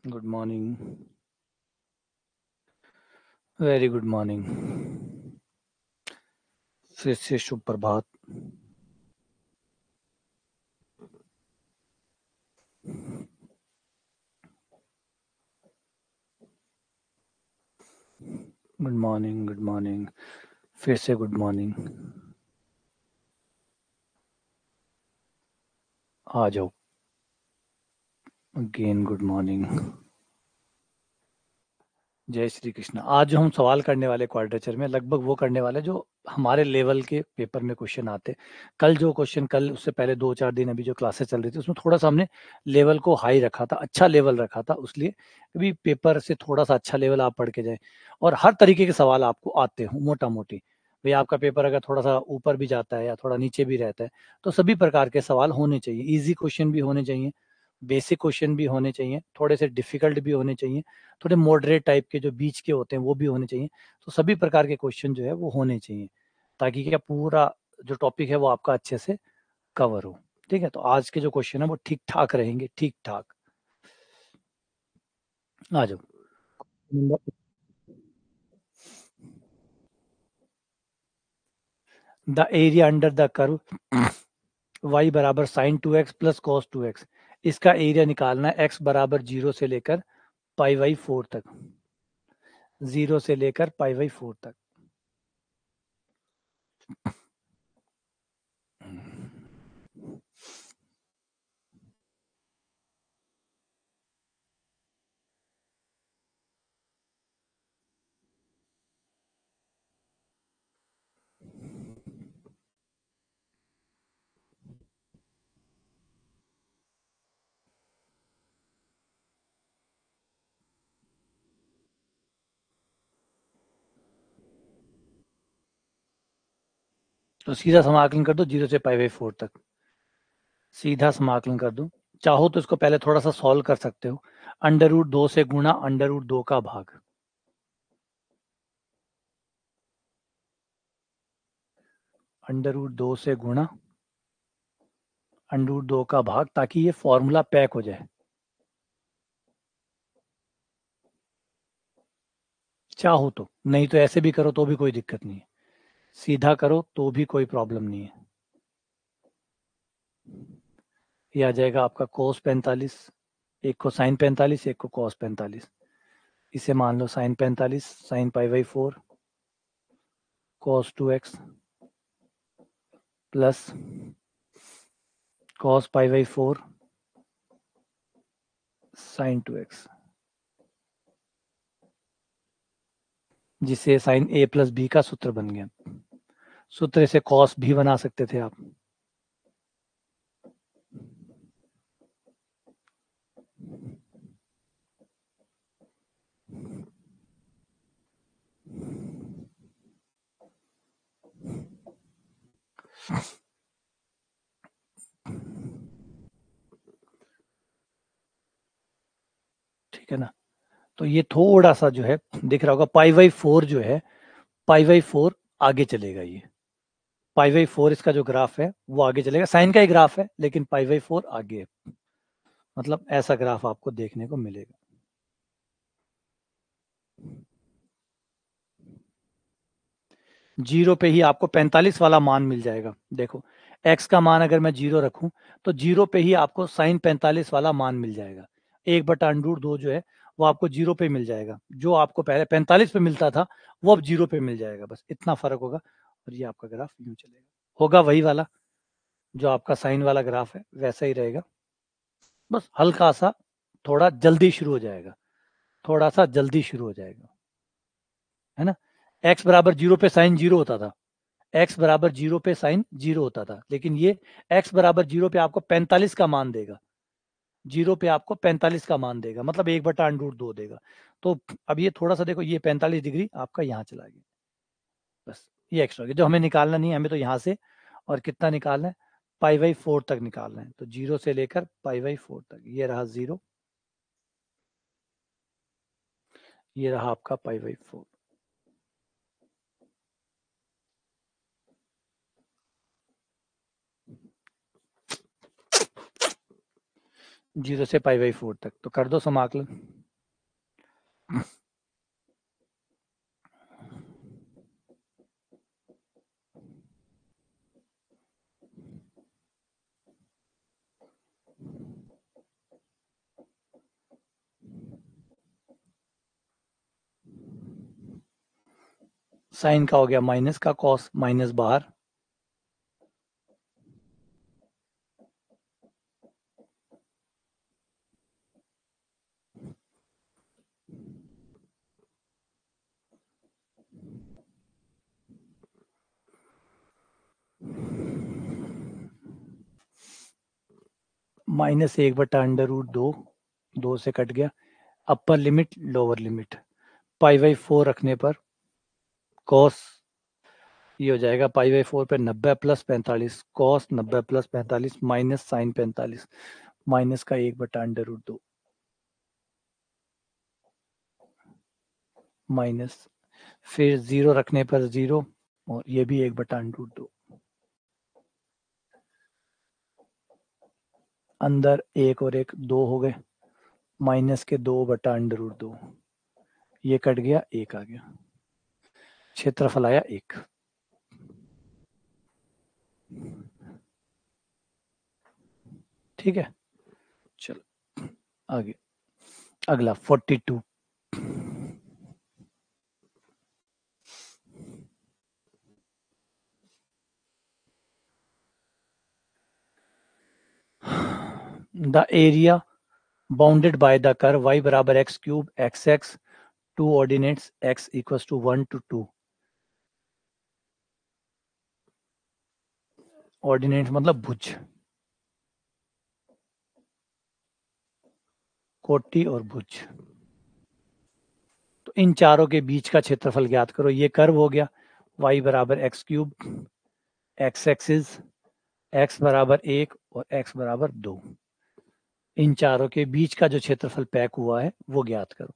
Good morning. Very good morning. फिर से शुभ प्रभात। Good morning, good morning, फिर से गुड मॉर्निंग। आ जाओ। Again good morning. जय श्री कृष्ण। आज जो हम सवाल करने वाले क्वाड्रेचर में लगभग वो करने वाले जो हमारे लेवल के पेपर में क्वेश्चन आते। कल जो क्वेश्चन, कल उससे पहले 2-4 दिन अभी जो क्लासेस चल रही थी उसमें थोड़ा सा हमने लेवल को हाई रखा था, अच्छा लेवल रखा था, इसलिए अभी पेपर से थोड़ा सा अच्छा लेवल आप पढ़ के जाए और हर तरीके के सवाल आपको आते हो मोटा मोटी। भाई आपका पेपर अगर थोड़ा सा ऊपर भी जाता है या थोड़ा नीचे भी रहता है तो सभी प्रकार के सवाल होने चाहिए। इजी क्वेश्चन भी होने चाहिए, बेसिक क्वेश्चन भी होने चाहिए, थोड़े से डिफिकल्ट भी होने चाहिए, थोड़े मॉडरेट टाइप के जो बीच के होते हैं वो भी होने चाहिए। तो सभी प्रकार के क्वेश्चन जो है वो होने चाहिए ताकि क्या पूरा जो टॉपिक है वो आपका अच्छे से कवर हो। ठीक है, तो आज के जो क्वेश्चन है वो ठीक ठाक रहेंगे, ठीक ठाक। आ जाओ। The area under the curve y बराबर sine 2x plus cos 2x, इसका एरिया निकालना है x बराबर 0 से लेकर पाई बाई 4 तक, 0 से लेकर पाई बाई 4 तक। तो सीधा समाकलन कर दो 0 से पाई बाई 4 तक, सीधा समाकलन कर दो। चाहो तो इसको पहले थोड़ा सा सॉल्व कर सकते हो। अंडर रूट 2 से गुणा अंडर रूट 2 का भाग, अंडर रूट 2 से गुणा अंडर रूट 2 का भाग, ताकि ये फॉर्मूला पैक हो जाए। चाहो तो, नहीं तो ऐसे भी करो तो भी कोई दिक्कत नहीं है, सीधा करो तो भी कोई प्रॉब्लम नहीं है। ये आ जाएगा आपका कोस 45, एक को साइन 45, एक को कॉस 45। इसे मान लो sine 45 sine pi by 4 cos 2x plus cos pi by 4 sine 2x, जिसे साइन a प्लस बी का सूत्र बन गया। सूत्र से कॉस भी बना सकते थे आप। ठीक है ना, तो ये थोड़ा सा जो है दिख रहा होगा, पाई बाई 4 जो है, पाई बाई 4 आगे चलेगा। ये पाई बाई 4 इसका जो ग्राफ है वो आगे चलेगा, साइन का ही ग्राफ है लेकिन पाई बाई 4 आगे है। मतलब ऐसा ग्राफ आपको देखने को मिलेगा। जीरो पे ही आपको 45 वाला मान मिल जाएगा। देखो, x का मान अगर मैं जीरो रखूं तो जीरो पे ही आपको साइन 45 वाला मान मिल जाएगा। 1/√2 जो है वो आपको जीरो पे मिल जाएगा, जो आपको पहले 45 पे मिलता था वो अब जीरो पे मिल जाएगा। बस इतना फर्क होगा और ये आपका ग्राफ यूं चलेगा, होगा वही वाला जो आपका साइन वाला ग्राफ है, वैसा ही रहेगा। बस हल्का सा थोड़ा जल्दी शुरू हो जाएगा, थोड़ा सा जल्दी शुरू हो जाएगा, है ना। x बराबर जीरो पे साइन जीरो होता था, x बराबर जीरो पे साइन जीरो होता था, लेकिन ये x बराबर जीरो पे आपको 45 का मान देगा। जीरो पे आपको 45 का मान देगा, मतलब 1/√2 देगा। तो अब ये थोड़ा सा देखो, ये 45 डिग्री आपका यहाँ चला गया। बस ये एक्स्ट्रा जो हमें निकालना नहीं है, हमें तो यहाँ से और कितना निकालना है, पाई बाई 4 तक निकालना है। तो जीरो से लेकर पाई बाई 4 तक, ये रहा जीरो, ये रहा आपका पाई बाई 4। 0 से π/4 तक। तो कर दो समाकलन। साइन का हो गया माइनस का, कॉस माइनस बाहर, -1/√2, 2 से कट गया, अपर लिमिट लोअर लिमिट, π/4 रखने पर कॉस ये हो जाएगा π/4 पे 90 + 45, कॉस 90 + 45 माइनस साइन 45, माइनस का 1/√2 माइनस, फिर 0 रखने पर 0 और ये भी 1/√2, अंदर 1 और 1 2 हो गए, माइनस के 2/√2, ये कट गया, 1 आ गया, क्षेत्रफल आया 1। ठीक है, चलो आगे, अगला 42। The area bounded by the curve y बराबर x³ xx, two ordinates x equals to 1 to 2। Ordinates मतलब भुज, कोटि और भुज। तो इन चारों के बीच का क्षेत्रफल ज्ञात करो। ये कर्व हो गया, y बराबर x³, x एक्सिस, x बराबर 1 और x बराबर 2। इन चारों के बीच का जो क्षेत्रफल पैक हुआ है वो ज्ञात करो।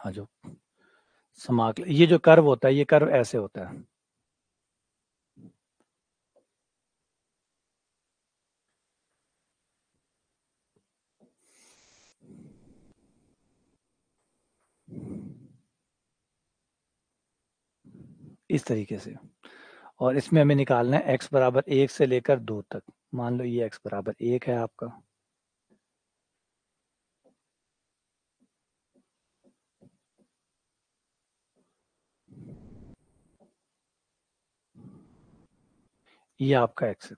आ जाओ, समाकलन। ये जो कर्व होता है, ये कर्व ऐसे होता है, इस तरीके से। और इसमें हमें निकालना है x बराबर 1 से लेकर 2 तक। मान लो ये x बराबर 1 है आपका, ये आपका x है।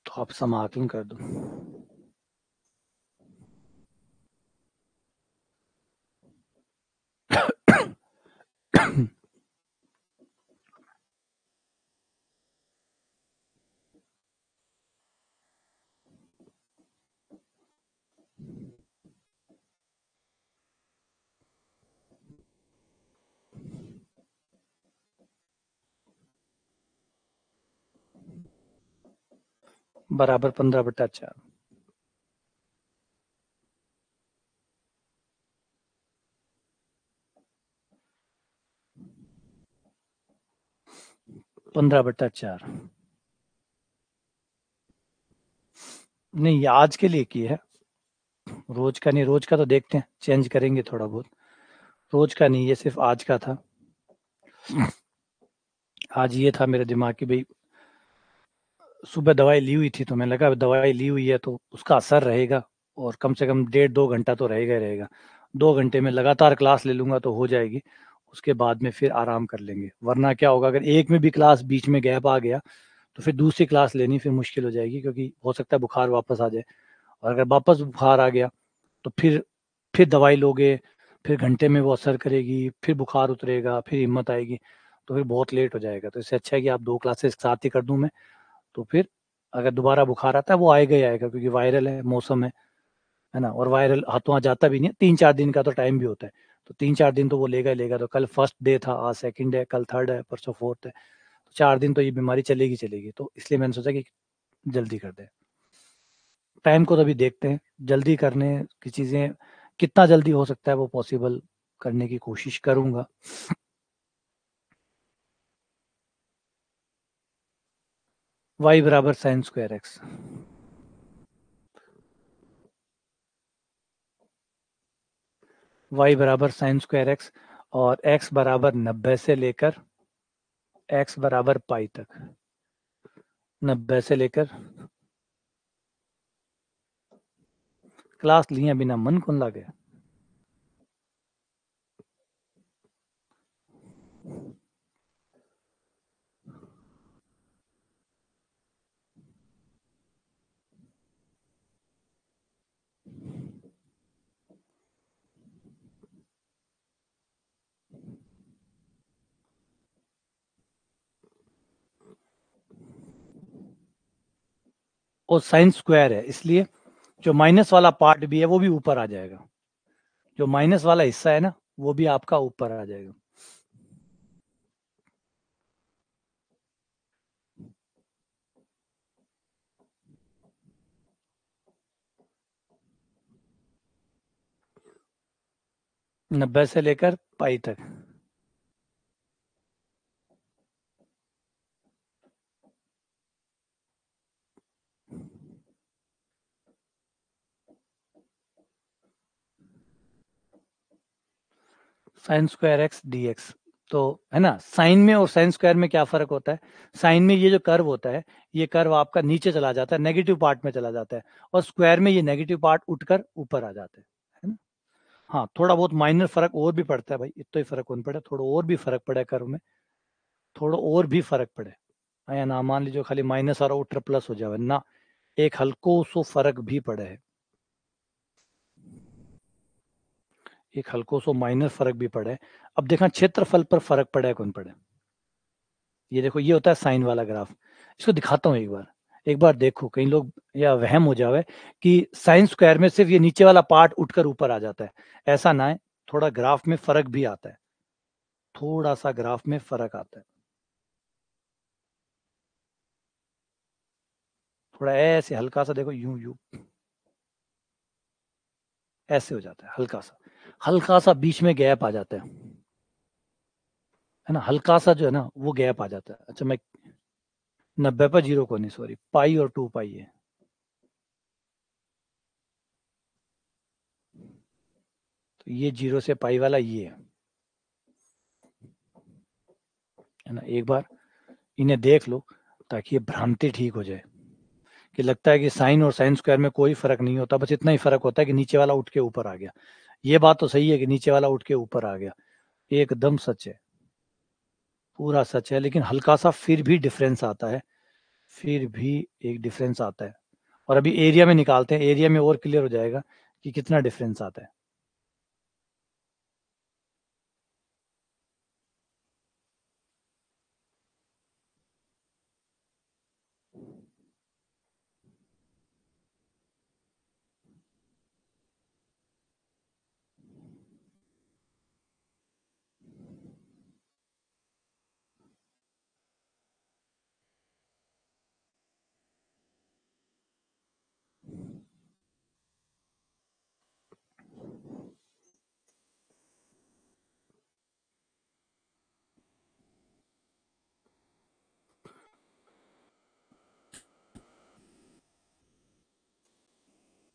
तो आप समाकलन कर दो। बराबर 15/4। 15/4। नहीं, ये आज के लिए की है, रोज का नहीं। रोज का तो देखते हैं, चेंज करेंगे थोड़ा बहुत। रोज का नहीं, ये सिर्फ आज का था। आज ये था मेरे दिमाग की भाई, सुबह दवाई ली हुई थी तो मैं लगा दवाई ली हुई है तो उसका असर रहेगा, और कम से कम 1.5-2 घंटा तो रहेगा ही रहेगा। 2 घंटे में लगातार क्लास ले लूंगा तो हो जाएगी। उसके बाद में फिर आराम कर लेंगे, वरना क्या होगा अगर एक में भी क्लास बीच में गैप आ गया तो फिर दूसरी क्लास लेनी फिर मुश्किल हो जाएगी, क्योंकि हो सकता है बुखार वापस आ जाए। और अगर वापस बुखार आ गया तो फिर दवाई लोगे, फिर घंटे में वो असर करेगी, फिर बुखार उतरेगा, फिर हिम्मत आएगी, तो फिर बहुत लेट हो जाएगा। तो इससे अच्छा है कि आप 2 क्लासेस साथ ही कर दूं मैं, तो फिर अगर दोबारा बुखार आता है वो आएगा ही आएगा, क्योंकि वायरल है, मौसम है ना। और वायरल हाथों हाथ जाता भी नहीं है, 3-4 दिन का तो टाइम भी होता है। तो 3-4 दिन तो वो लेगा ही लेगा। तो कल फर्स्ट डे था, आज सेकंड है, कल थर्ड है, परसों फोर्थ है, तो 4 दिन तो ये बीमारी चलेगी चलेगी। तो इसलिए मैंने सोचा कि जल्दी कर दे। टाइम को तो अभी देखते हैं, जल्दी करने की चीजें कितना जल्दी हो सकता है वो पॉसिबल करने की कोशिश करूंगा। y = sin²x। y = sin²x, और x = 90 से लेकर x = तक। 90 से लेकर, क्लास लिए बिना मन कौन लागे। और साइन स्क्वायर है, इसलिए जो माइनस वाला पार्ट भी है वो भी ऊपर आ जाएगा। जो माइनस वाला हिस्सा है ना, वो भी आपका ऊपर आ जाएगा। नब्बे से लेकर पाई तक। sin²x dx। तो है ना, साइन में और साइन स्क्वायर में क्या फर्क होता है। साइन में ये जो कर्व होता है, ये कर्व आपका नीचे चला जाता है, नेगेटिव पार्ट में चला जाता है। और स्क्वायर में ये नेगेटिव पार्ट उठकर ऊपर आ जाता है ना। हाँ, थोड़ा बहुत माइनर फर्क और भी पड़ता है भाई, इतना ही फर्क कौन पड़े, थोड़ा और भी फर्क पड़े कर्व में, थोड़ा और भी फर्क पड़े। हाँ या ना, मान लीजिए खाली माइनस और आउटर प्लस हो जाए ना, एक हल्को सो फर्क भी पड़े है। एक हल्को सो माइनर फर्क भी पड़े। अब देखना क्षेत्रफल पर फर्क पड़े कौन पड़े। ये देखो, ये होता है साइन वाला ग्राफ। इसको दिखाता हूँ एक बार। एक बार देखो, कई लोग या वहम हो जावे कि साइन स्क्वायर में सिर्फ ये नीचे वाला पार्ट उठकर ऊपर आ जाता है। ऐसा ना है, थोड़ा ग्राफ में फर्क भी आता है, थोड़ा सा ग्राफ में फर्क आता है। थोड़ा ऐसे हल्का सा देखो, यूं यूं ऐसे हो जाता है, हल्का सा बीच में गैप आ जाता है ना, हल्का सा जो है ना वो गैप आ जाता है। अच्छा, मैं 90 पर 0 को नहीं, सॉरी, पाई और 2 पाई है। तो ये 0 से पाई वाला ये है ना। एक बार इन्हें देख लो, ताकि ये भ्रांति ठीक हो जाए, कि लगता है कि साइन और साइन स्क्वायर में कोई फर्क नहीं होता, बस इतना ही फर्क होता है कि नीचे वाला उठ के ऊपर आ गया। ये बात तो सही है कि नीचे वाला उठ के ऊपर आ गया, एकदम सच है, पूरा सच है। लेकिन हल्का सा फिर भी डिफरेंस आता है, फिर भी एक डिफरेंस आता है। और अभी एरिया में निकालते हैं, एरिया में और क्लियर हो जाएगा कि कितना डिफरेंस आता है।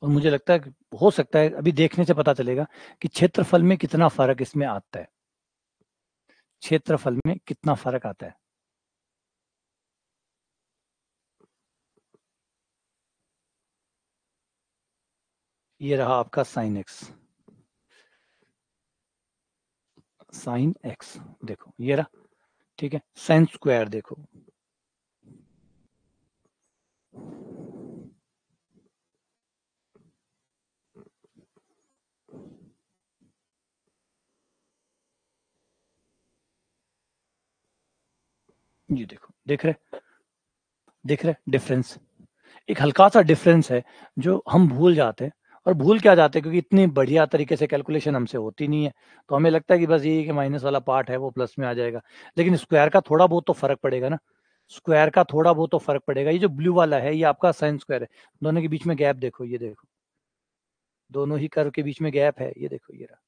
और मुझे लगता है कि हो सकता है अभी देखने से पता चलेगा कि क्षेत्रफल में कितना फर्क इसमें आता है, क्षेत्रफल में कितना फर्क आता है। ये रहा आपका साइन एक्स, साइन एक्स देखो ये रहा, ठीक है। साइन स्क्वायर देखो, ये देखो, दिख रहे डिफरेंस, एक हल्का सा डिफरेंस है जो हम भूल जाते हैं। और भूल क्या जाते हैं क्योंकि इतनी बढ़िया तरीके से कैलकुलेशन हमसे होती नहीं है, तो हमें लगता है कि बस यही कि माइनस वाला पार्ट है वो प्लस में आ जाएगा, लेकिन स्क्वायर का थोड़ा बहुत तो फर्क पड़ेगा ना, स्क्वायर का थोड़ा बहुत तो फर्क पड़ेगा। ये जो ब्लू वाला है ये आपका साइन स्क्वायर है, दोनों के बीच में गैप देखो, ये देखो दोनों ही कर्व के बीच में गैप है, ये देखो ये रहा।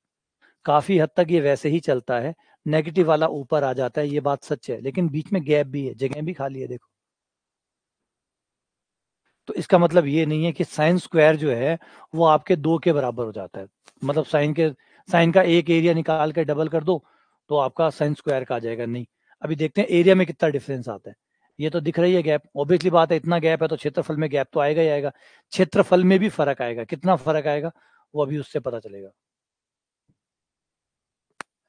काफी हद तक ये वैसे ही चलता है, नेगेटिव वाला ऊपर आ जाता है, ये बात सच है, लेकिन बीच में गैप भी है, जगह भी खाली है देखो। तो इसका मतलब ये नहीं है कि साइन स्क्वायर जो है वो आपके 2 के बराबर हो जाता है, मतलब साइन का एक एरिया निकाल के डबल कर दो तो आपका साइन स्क्वायर का आ जाएगा, नहीं। अभी देखते हैं एरिया में कितना डिफरेंस आता है। ये तो दिख रही है गैप, ऑब्वियसली बात है, इतना गैप है तो क्षेत्रफल में गैप तो आएगा ही आएगा, क्षेत्रफल में भी फर्क आएगा, कितना फर्क आएगा वो अभी उससे पता चलेगा,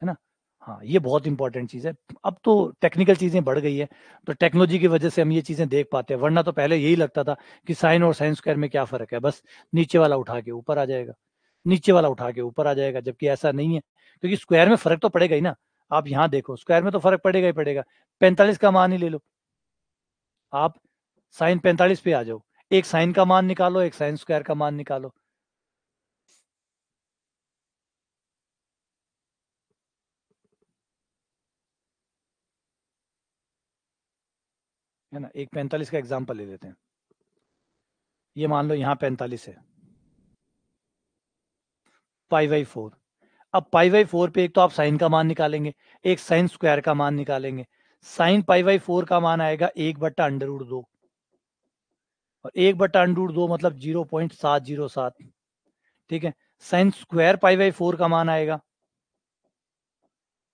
है ना। हाँ, ये बहुत इंपॉर्टेंट चीज है। अब तो टेक्निकल चीजें बढ़ गई है, तो टेक्नोलॉजी की वजह से हम ये चीजें देख पाते हैं, वरना तो पहले यही लगता था कि साइन और साइन स्क्वायर में क्या फर्क है, बस नीचे वाला उठा के ऊपर आ जाएगा, नीचे वाला उठा के ऊपर आ जाएगा, जबकि ऐसा नहीं है, क्योंकि स्क्वायर में फर्क तो पड़ेगा ही ना। आप यहाँ देखो, स्क्वायर में तो फर्क पड़ेगा ही पड़ेगा। 45 का मान ही ले लो आप, साइन 45 पे आ जाओ, एक साइन का मान निकालो, एक साइन स्क्वायर का मान निकालो, है ना। एक 45 का एग्जाम्पल ले लेते हैं, ये मान लो यहाँ 45 है, पाई/4। अब पाई/4 पे एक तो आप साइन का मान निकालेंगे, एक साइन स्क्वायर का मान निकालेंगे। साइन पाई/4 का मान आएगा 1/√2, और 1/√2 मतलब 0.707, ठीक है। साइन स्क्वायर पाई/4 का मान आएगा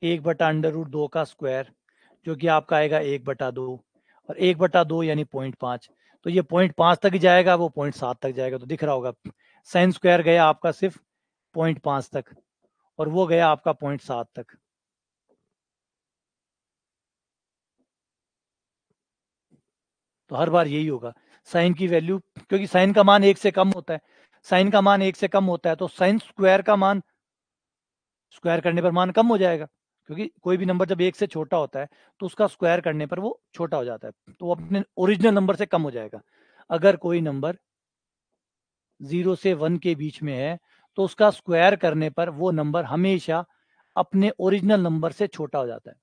1/√2 का स्क्वायर, जो कि आपका आएगा 1/2, और 1/2 यानी 0.5, तो ये 0.5 तक ही जाएगा, वो 0.7 तक जाएगा, तो दिख रहा होगा साइन स्क्वायर गया आपका सिर्फ 0.5 तक, और वो गया आपका 0.7 तक। तो हर बार यही होगा, साइन की वैल्यू, क्योंकि साइन का मान 1 से कम होता है, साइन का मान 1 से कम होता है तो साइन स्क्वायर का मान, स्क्वायर करने पर मान कम हो जाएगा, क्योंकि कोई भी नंबर जब 1 से छोटा होता है तो उसका स्क्वायर करने पर वो छोटा हो जाता है, तो वो अपने ओरिजिनल नंबर से कम हो जाएगा। अगर कोई नंबर 0 से 1 के बीच में है तो उसका स्क्वायर करने पर वो नंबर हमेशा अपने ओरिजिनल नंबर से छोटा हो जाता है।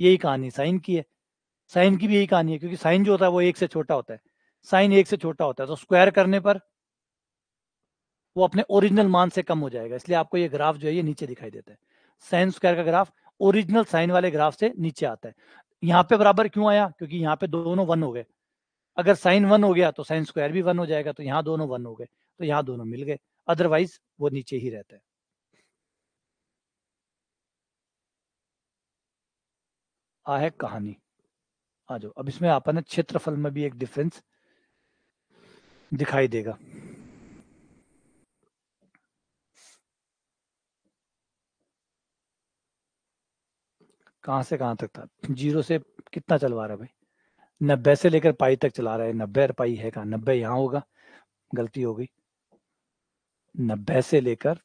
यही कहानी साइन की है, साइन की भी यही कहानी है, क्योंकि साइन जो होता है वो 1 से छोटा होता है, साइन 1 से छोटा होता है तो स्क्वायर करने पर वो अपने ओरिजिनल मान से कम हो जाएगा, इसलिए आपको ये ग्राफ जो है ये नीचे दिखाई देता है। साइन स्क्वायर का ग्राफ ओरिजिनल साइन वाले ग्राफ से नीचे आता है। यहाँ पे बराबर क्यों आया, क्योंकि यहाँ पे दोनों 1 हो गए, अगर साइन 1 हो गया तो साइन स्क्वायर भी 1 हो जाएगा, तो यहाँ दोनों 1 हो गए, तो यहाँ दोनों मिल गए, अदरवाइज वो नीचे ही रहता है। है कहानी। आ जाओ, अब इसमें अपन क्षेत्रफल में भी एक डिफरेंस दिखाई देगा। कहाँ से कहाँ तक था, 0 से कितना चलवा रहा है भाई, 90 से लेकर पाई तक चला रहा है, 90 और पाई है कहाँ, 90 यहाँ होगा, गलती हो गई, 90 से लेकर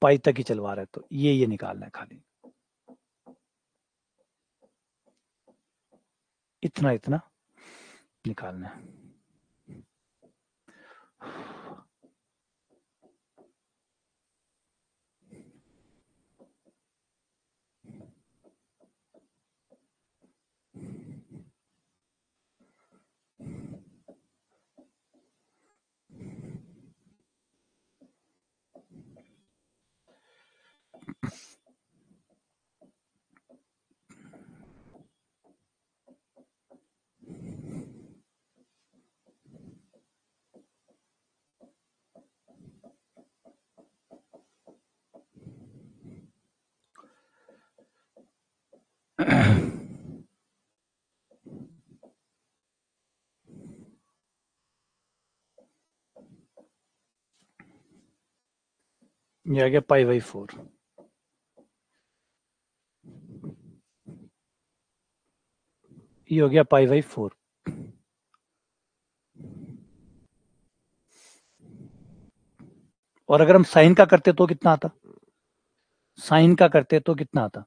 पाई तक ही चलवा रहा है, तो ये निकालना है खाली, इतना इतना निकालना है। ये आ गया π/4। ये हो गया π/4। और अगर हम साइन का करते तो कितना आता? साइन का करते तो कितना आता?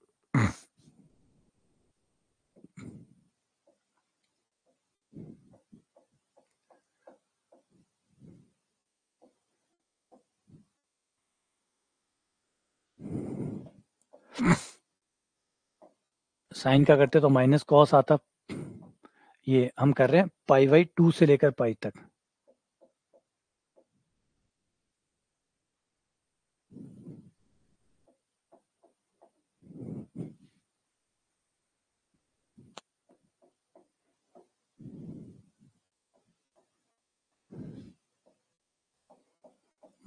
साइन का करते तो माइनस कॉस आता। ये हम कर रहे हैं π/2 से लेकर पाई तक।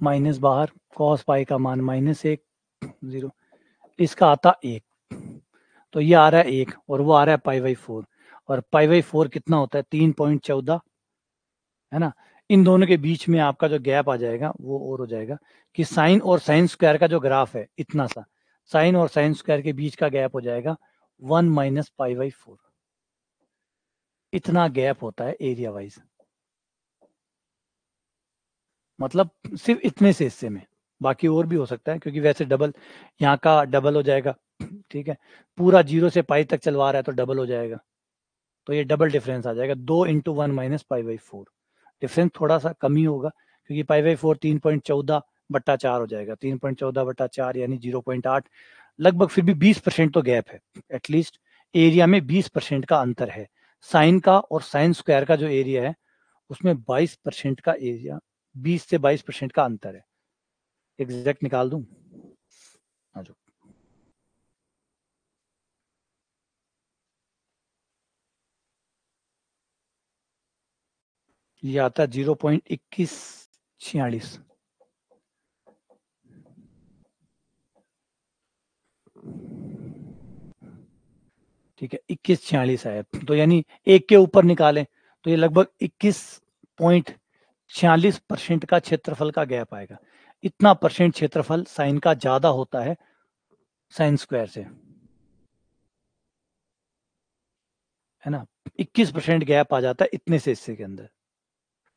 माइनस बाहर, कॉस पाई का मान -1, 0, इसका आता 1। तो ये आ रहा है 1 और वो आ रहा है π/4। और π/4 कितना होता है? 3.14, है ना। इन दोनों के बीच में आपका जो गैप आ जाएगा वो और हो जाएगा कि साइन और साइन स्क्वायर का जो ग्राफ है इतना सा, साइन और साइन स्क्वायर के बीच का गैप हो जाएगा 1 माइनस π/4। इतना गैप होता है एरिया वाइज। मतलब सिर्फ इतने से हिस्से में, बाकी और भी हो सकता है क्योंकि वैसे डबल, यहाँ का डबल हो जाएगा। ठीक है, पूरा 0 से पाई तक चलवा रहा है तो डबल हो जाएगा। तो ये डबल डिफरेंस आ जाएगा, 2 × 1 माइनस π/4। डिफरेंस थोड़ा सा कम ही होगा क्योंकि π/4 3.14/4 हो जाएगा। 3.14/4 यानी 0.8, लगभग फिर भी 20% तो गैप है। एटलीस्ट एरिया में 20% का अंतर है। साइन का और साइन स्क्वायर का जो एरिया है उसमें 22% का एरिया, 20 से 22% का अंतर है। एग्जैक्ट निकाल दूं? आ जाओ। ये आता है 0.2146। ठीक है, 2146 आया। तो यानी एक के ऊपर निकालें तो ये लगभग 21.46% का क्षेत्रफल का गैप आएगा। इतना परसेंट क्षेत्रफल साइन का ज्यादा होता है साइन स्क्वायर से, है ना। 21% गैप आ जाता है इतने से हिस्से के अंदर,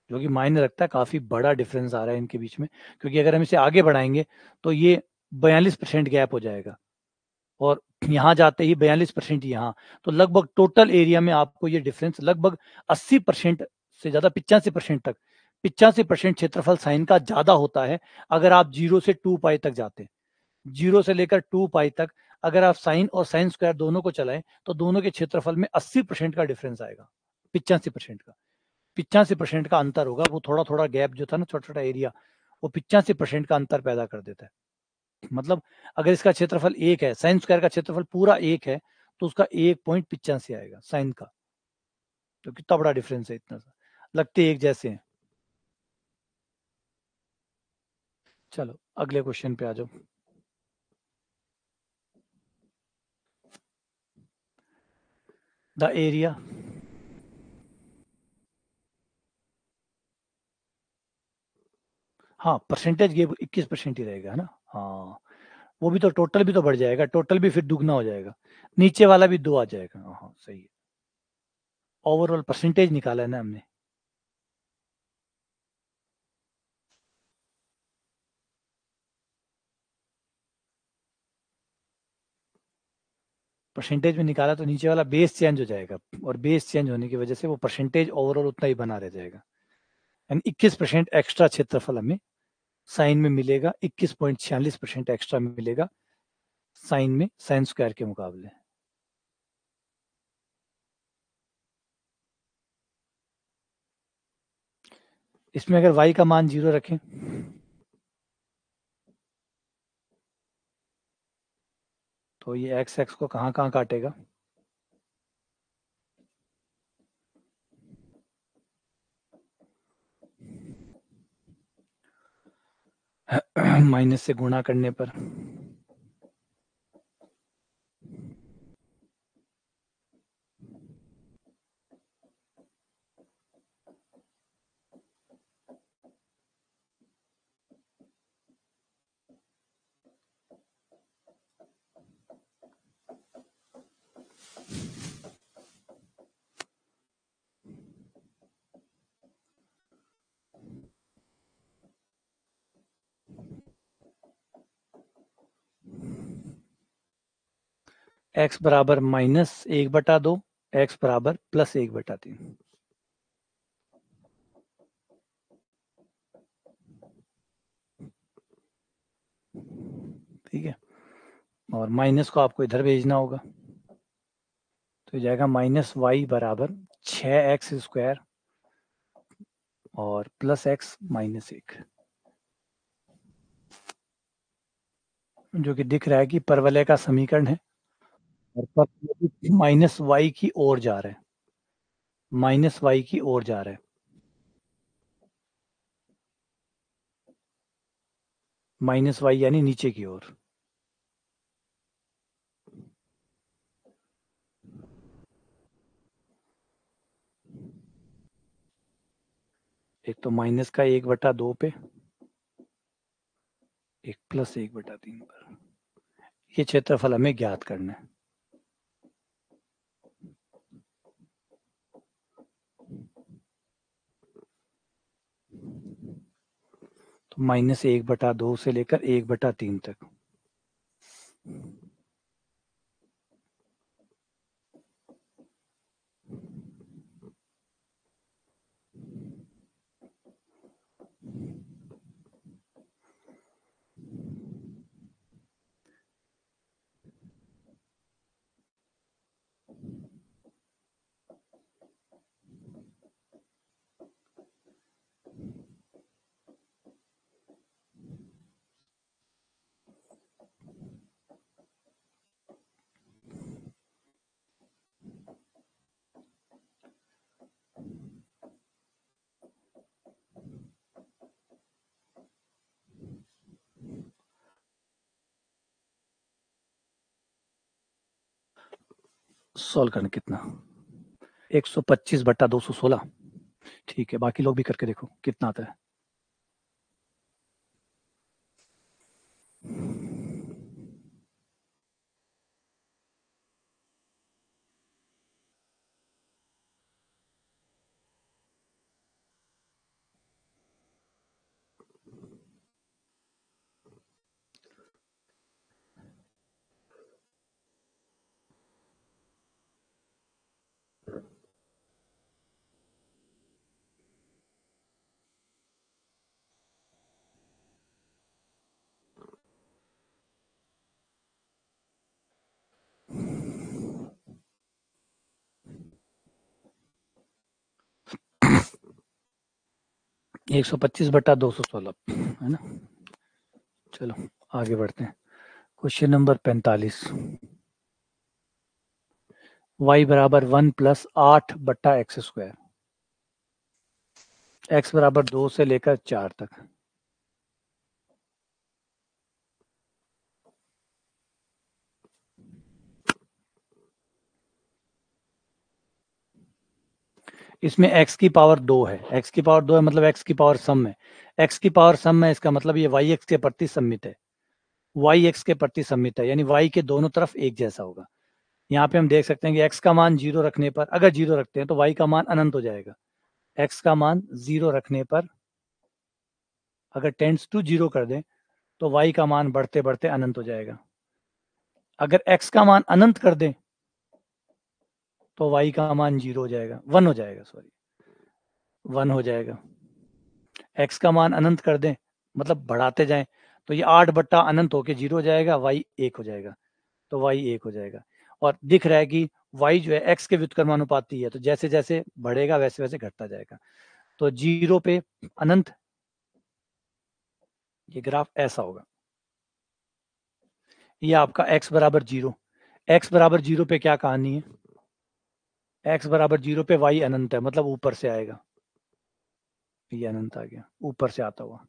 जो कि मायने रखता है। काफी बड़ा डिफरेंस आ रहा है इनके बीच में, क्योंकि अगर हम इसे आगे बढ़ाएंगे तो ये 42% गैप हो जाएगा और यहाँ जाते ही 42% यहाँ। तो लगभग टोटल एरिया में आपको ये डिफरेंस लगभग 80% से ज्यादा, 85% तक, 85% क्षेत्रफल साइन का ज्यादा होता है अगर आप 0 से 2 पाई तक जाते हैं। 0 से लेकर 2 पाई तक अगर आप साइन और साइन स्क्वायर दोनों को चलाएं तो दोनों के क्षेत्रफल में 80% का डिफरेंस आएगा, 85% का। 85% का अंतर होगा। वो थोड़ा थोड़ा गैप जो था ना, छोटा छोटा एरिया, वो 85% का अंतर पैदा कर देता है। मतलब अगर इसका क्षेत्रफल 1 है, साइन स्क्वायर का क्षेत्रफल पूरा 1 है, तो उसका 1.85 आएगा साइन का। तो कितना बड़ा डिफरेंस है, इतना सा, लगते एक जैसे हैं। चलो अगले क्वेश्चन पे आ जाओ। द एरिया, हाँ परसेंटेज ये 21% ही रहेगा, है ना। हाँ, वो भी तो टोटल भी तो बढ़ जाएगा, टोटल भी फिर दुगना हो जाएगा, नीचे वाला भी 2 आ जाएगा। हाँ सही है, ओवरऑल परसेंटेज निकाला है ना हमने। परसेंटेज में निकाला तो नीचे वाला बेस चेंज हो जाएगा, और बेस चेंज होने की वजह से वो परसेंटेज ओवरऑल उतना ही बना रह जाएगा। यानी 21% एक्स्ट्रा क्षेत्रफल हमें साइन में मिलेगा, 21.46% एक्स्ट्रा मिलेगा साइन में, साइन स्क्वायर के मुकाबले। इसमें अगर y का मान 0 रखें तो ये x x को कहाँ कहाँ काटेगा? माइनस से गुणा करने पर x बराबर -1/2, x बराबर +1/3। ठीक है, और माइनस को आपको इधर भेजना होगा, तो ये जाएगा -y बराबर 6x² और +x -1, जो कि दिख रहा है कि परवलय का समीकरण है, और -y की ओर जा रहा है, -y की ओर जा रहा है, -y यानी नीचे की ओर। एक तो माइनस का 1/2 पे, एक +1/3 पर। ये क्षेत्रफल हमें ज्ञात करना है। तो -1/2 से लेकर 1/3 तक। सॉल्व करना कितना, 125/216। ठीक है, बाकी लोग भी करके देखो कितना आता है। एक 125/216 है ना। चलो आगे बढ़ते हैं। Question number 45। y बराबर 1 + 8/x², x बराबर 2 से लेकर 4 तक। इसमें x की पावर 2 है, x की पावर 2 है मतलब x की पावर सम है, x की पावर सम है, इसका मतलब ये y x के प्रति सम्मित है, y x के प्रति सम्मित है, यानी y के दोनों तरफ एक जैसा होगा। यहाँ पे हम देख सकते हैं कि x का मान 0 रखने पर, अगर 0 रखते हैं तो y का मान अनंत हो जाएगा। x का मान 0 रखने पर अगर टेंड्स टू 0 कर दें तो y का मान बढ़ते बढ़ते अनंत हो जाएगा। अगर x का मान अनंत कर दें तो y का मान 0 हो जाएगा, 1 हो जाएगा, सॉरी 1 हो जाएगा। x का मान अनंत कर दें मतलब बढ़ाते जाएं तो ये 8/अनंत होके 0 हो जाएगा, y 1 हो जाएगा, तो y 1 हो जाएगा। और दिख रहा है कि y जो है x के व्युत्क्रमानुपाती है, तो जैसे जैसे बढ़ेगा वैसे वैसे घटता जाएगा। तो 0 पे अनंत, ये ग्राफ ऐसा होगा। ये आपका x बराबर 0, x बराबर 0 पे क्या कहानी है, x बराबर 0 पे y अनंत है, मतलब ऊपर से आएगा, ये अनंत आ गया ऊपर से आता हुआ।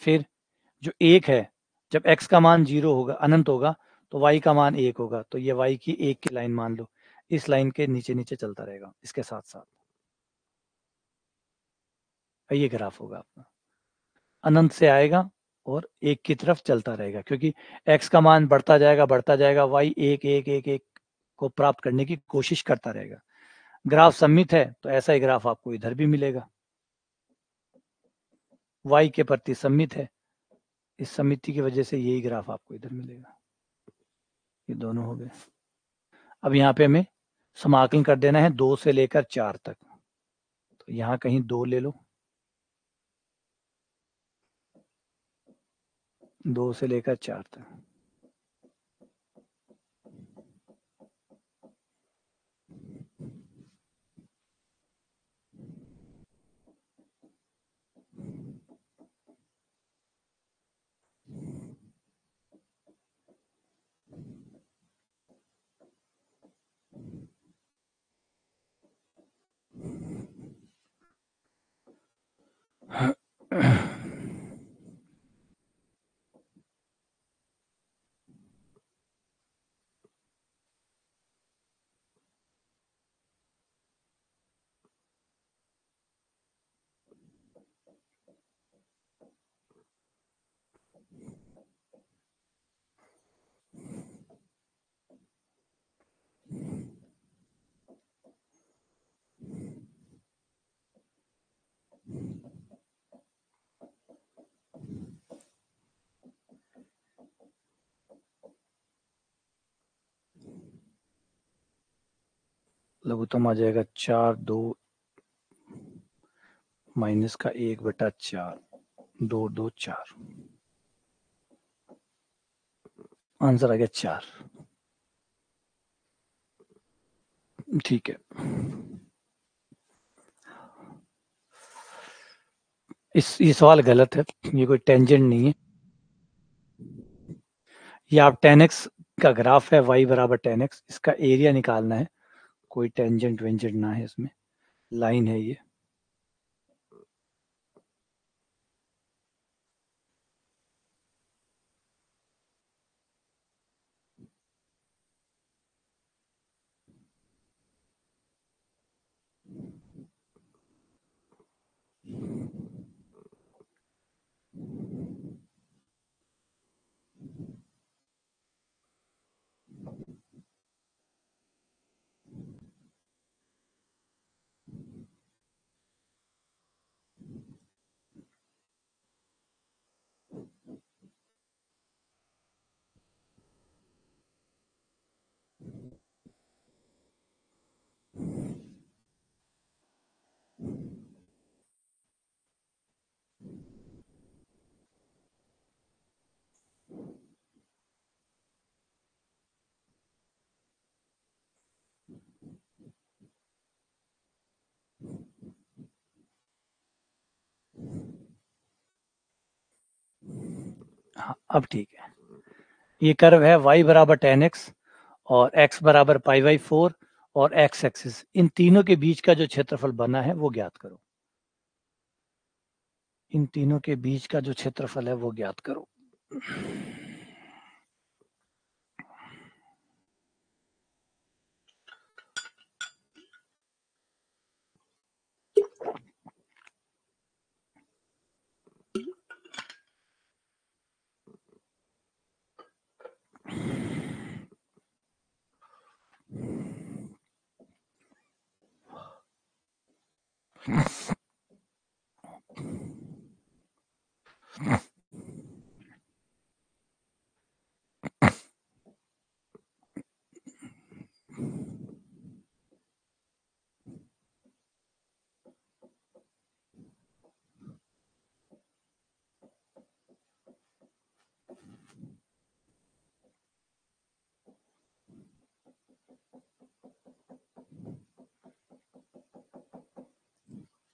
फिर जो 1 है, जब x का मान 0 होगा, अनंत होगा, तो y का मान 1 होगा, तो ये y की 1 की लाइन मान लो, इस लाइन के नीचे नीचे चलता रहेगा इसके साथ साथ, ये ग्राफ होगा आपका, अनंत से आएगा और 1 की तरफ चलता रहेगा, क्योंकि x का मान बढ़ता जाएगा, y 1 1 1 1 को प्राप्त करने की कोशिश करता रहेगा। ग्राफ सममित है तो ऐसा ही ग्राफ आपको इधर भी मिलेगा, y के प्रति सममित है, इस समिति की वजह से यही ग्राफ आपको इधर मिलेगा। ये दोनों हो गए। अब यहाँ पे हमें समाकलन कर देना है 2 से लेकर 4 तक, तो यहाँ कहीं 2 ले लो, 2 से लेकर 4 तक। लघुत्तम आ जाएगा 4 2 माइनस का 1/4, 2 2 4, आंसर आ गया 4। ठीक है, ये सवाल गलत है, ये कोई टेंजेंट नहीं है। ये आप tan x का ग्राफ है, y बराबर tan x, इसका एरिया निकालना है, कोई टेंजेंट वेंजेंट ना है इसमें, लाइन है ये। हाँ, अब ठीक है। ये कर्व है y बराबर tan x और x बराबर π/4 और x एक्सिस, इन तीनों के बीच का जो क्षेत्रफल बना है वो ज्ञात करो। इन तीनों के बीच का जो क्षेत्रफल है वो ज्ञात करो।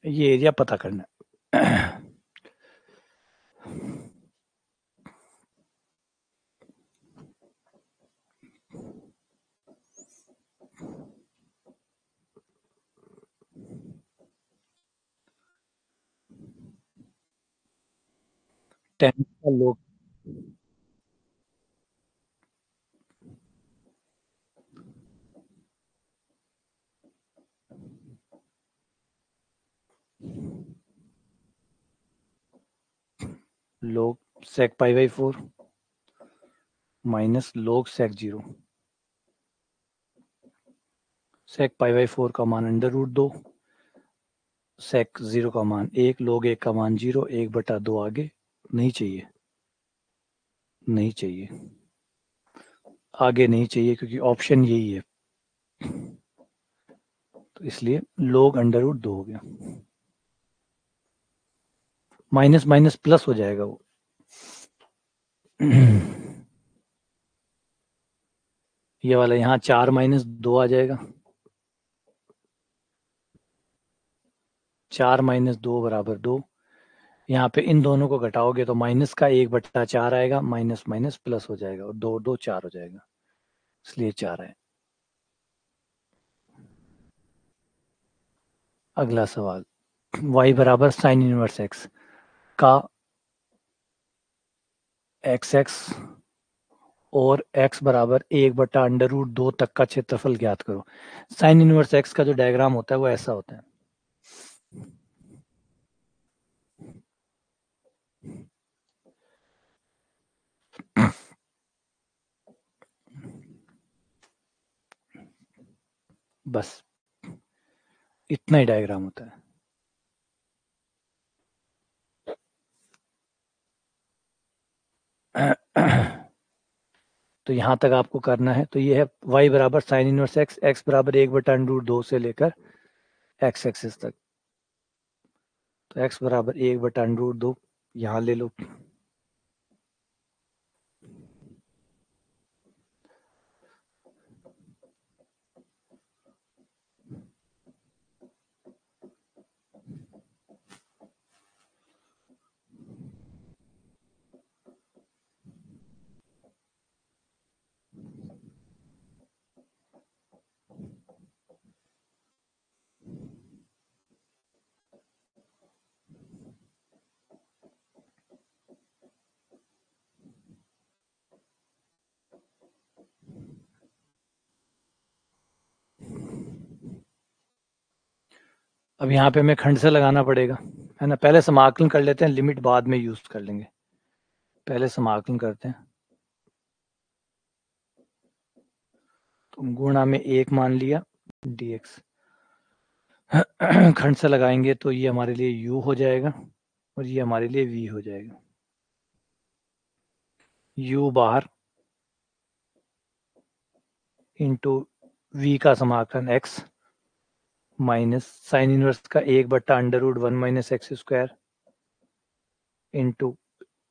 ये एरिया पता करना है। tan का लोग sec π/4 minus log sec 0, sec π/4 का मान √2, sec 0 का मान 1, log 1 का मान 0, 1/2 आगे नहीं चाहिए, नहीं चाहिए, आगे नहीं चाहिए क्योंकि ऑप्शन यही है, तो इसलिए log √2 हो गया, माइनस माइनस प्लस हो जाएगा वो। ये वाला यहाँ 4 - 2 आ जाएगा, 4 - 2 = 2। यहाँ पे इन दोनों को घटाओगे तो माइनस का 1/4 आएगा, माइनस माइनस प्लस हो जाएगा और 2 2 4 हो जाएगा, इसलिए 4 है। अगला सवाल, y बराबर साइन इनवर्स x का xx और x बराबर 1/√2 तक का क्षेत्रफल ज्ञात करो। साइन इनवर्स x का जो डायग्राम होता है वो ऐसा होता है। बस इतना ही डायग्राम होता है। तो यहाँ तक आपको करना है। तो ये है y बराबर साइन इनवर्स x, x बराबर 1/√2 से लेकर x एक्सिस तक। तो x बराबर 1/√2 यहाँ ले लो। अब यहाँ पे हमें खंड से लगाना पड़ेगा, है ना। पहले समाकलन कर लेते हैं, लिमिट बाद में यूज कर लेंगे। पहले समाकलन करते हैं। तो गुणा में 1 मान लिया dx, खंड से लगाएंगे तो ये हमारे लिए u हो जाएगा और ये हमारे लिए v हो जाएगा। u बाहर इंटू v का समाकलन x माइनस साइन इनवर्स का 1/√1 - x² इंटू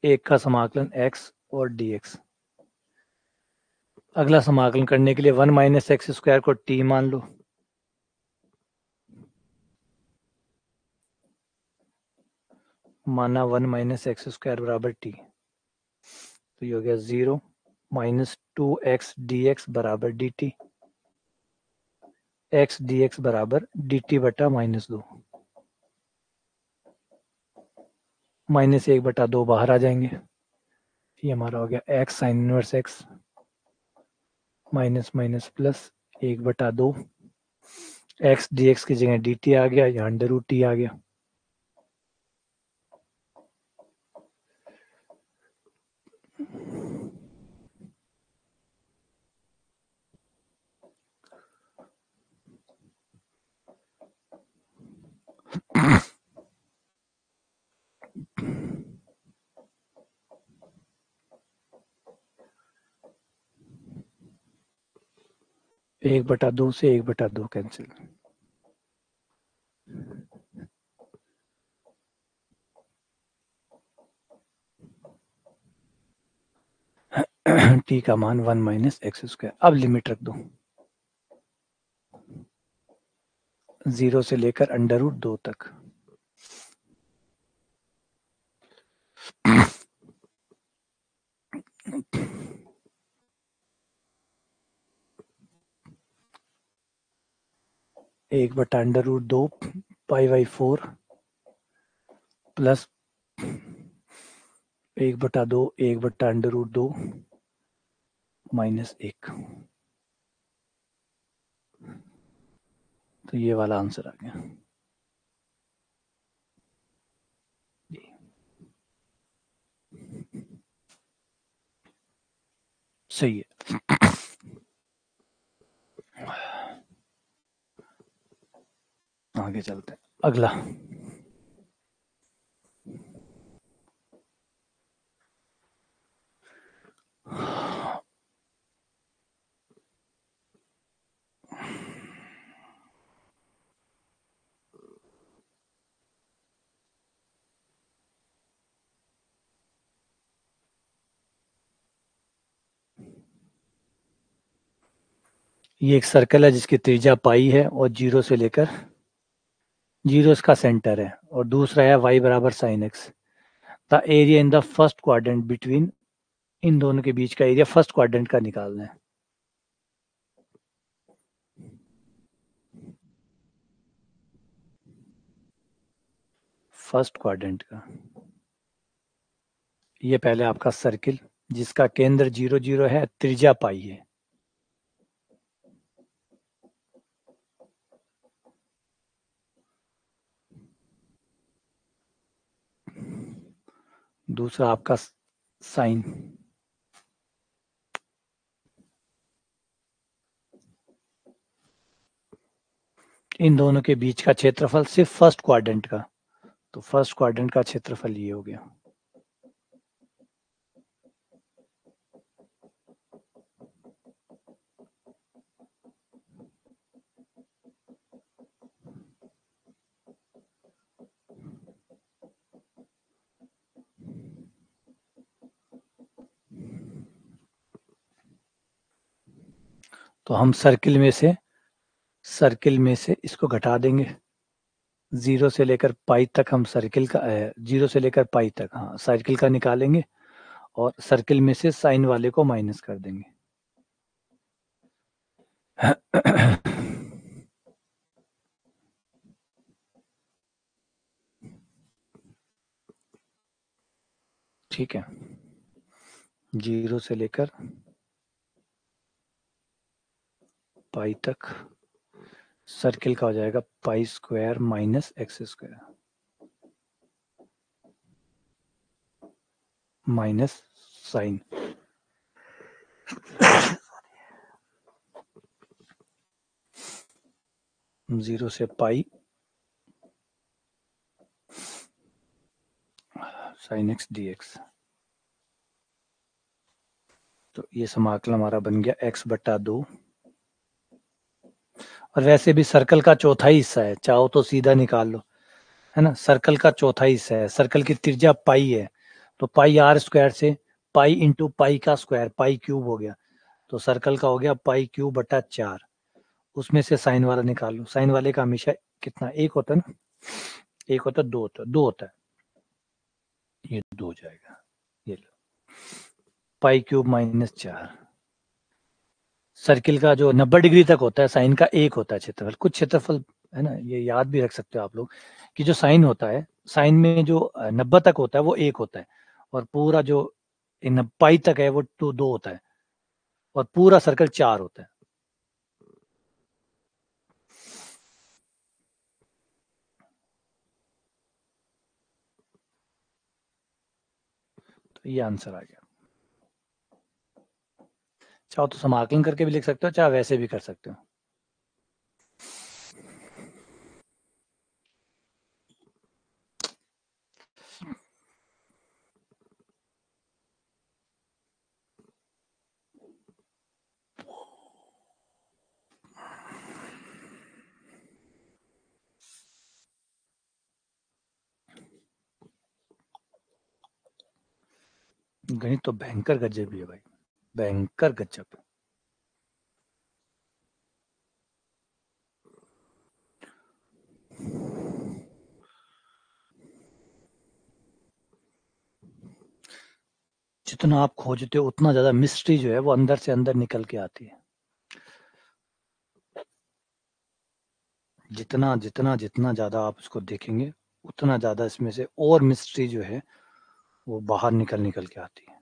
1 का समाकलन x और dx। अगला समाकलन करने के लिए 1 - x² को t मान लो, माना 1 - x² बराबर t। तो ये हो गया 0 - 2x dx बराबर dt, x dx बराबर dt बटा -2, -1/2 बाहर आ जाएंगे। ये हमारा हो गया x sine inverse x minus minus plus 1/2, x dx की जगह dt आ गया, यहाँ √t आ गया। एक बटा दो से 1/2 कैंसिल। t का मान 1 - x²। अब लिमिट रख दो 0 से लेकर √2 तक। एक बटा √2 π/4 प्लस 1/2 1/√2 -1। तो ये वाला आंसर आ गया। सही है। आगे चलते हैं। अगला ये एक सर्कल है जिसकी त्रिज्या पाई है और 0 से लेकर 0 इसका सेंटर है, और दूसरा है y बराबर sine x. The area in the first quadrant between, इन दोनों के बीच का एरिया फर्स्ट क्वाड्रेंट का निकालना है। फर्स्ट क्वाड्रेंट का ये पहले आपका सर्किल जिसका केंद्र 0 0 है, त्रिज्या पाई है। दूसरा आपका साइन, इन दोनों के बीच का क्षेत्रफल सिर्फ फर्स्ट क्वाड्रेंट का, तो फर्स्ट क्वाड्रेंट का क्षेत्रफल ये हो गया। तो हम सर्किल में से इसको घटा देंगे। 0 से लेकर पाई तक हम सर्किल का 0 से लेकर पाई तक हाँ सर्किल का निकालेंगे, और सर्किल में से साइन वाले को माइनस कर देंगे। ठीक है, 0 से लेकर पाई तक सर्किल का हो जाएगा pi square minus x square minus sine. 0 से pi sine x d x. तो ये समाकल हमारा बन गया x/2। और वैसे भी सर्कल का चौथा ही हिस्सा है, चाहो तो सीधा निकाल लो, है ना। सर्कल का चौथा हिस्सा है, सर्कल की त्रिज्या पाई है, तो पाई आर स्क्वायर से पाई इंटू पाई का स्क्वायर पाई क्यूब हो गया, तो सर्कल का हो गया पाई क्यूब बटा 4। उसमें से साइन वाला निकाल लो, साइन वाले का हमेशा कितना एक होता है ना, एक होता है, दो होता है, ये 2 हो जाएगा। ये लो पाई क्यूब माइनस 4। सर्किल का जो 90 डिग्री तक होता है साइन का 1 होता है क्षेत्रफल, कुछ क्षेत्रफल है ना, ये याद भी रख सकते हो आप लोग कि जो साइन होता है, साइन में जो 90 तक होता है वो 1 होता है, और पूरा जो पाई तक है वो 2 होता है, और पूरा सर्कल 4 होता है। तो ये आंसर आ गया। चाहो तो समाकलन करके भी लिख सकते हो, चाहे वैसे भी कर सकते हो। गणित तो भयंकर गजब भी है भाई, भयंकर गजब। जितना आप खोजते हो उतना ज्यादा मिस्ट्री जो है वो अंदर से अंदर निकल के आती है। जितना जितना जितना ज्यादा आप उसको देखेंगे उतना ज्यादा इसमें से और मिस्ट्री जो है वो बाहर निकल निकल के आती है।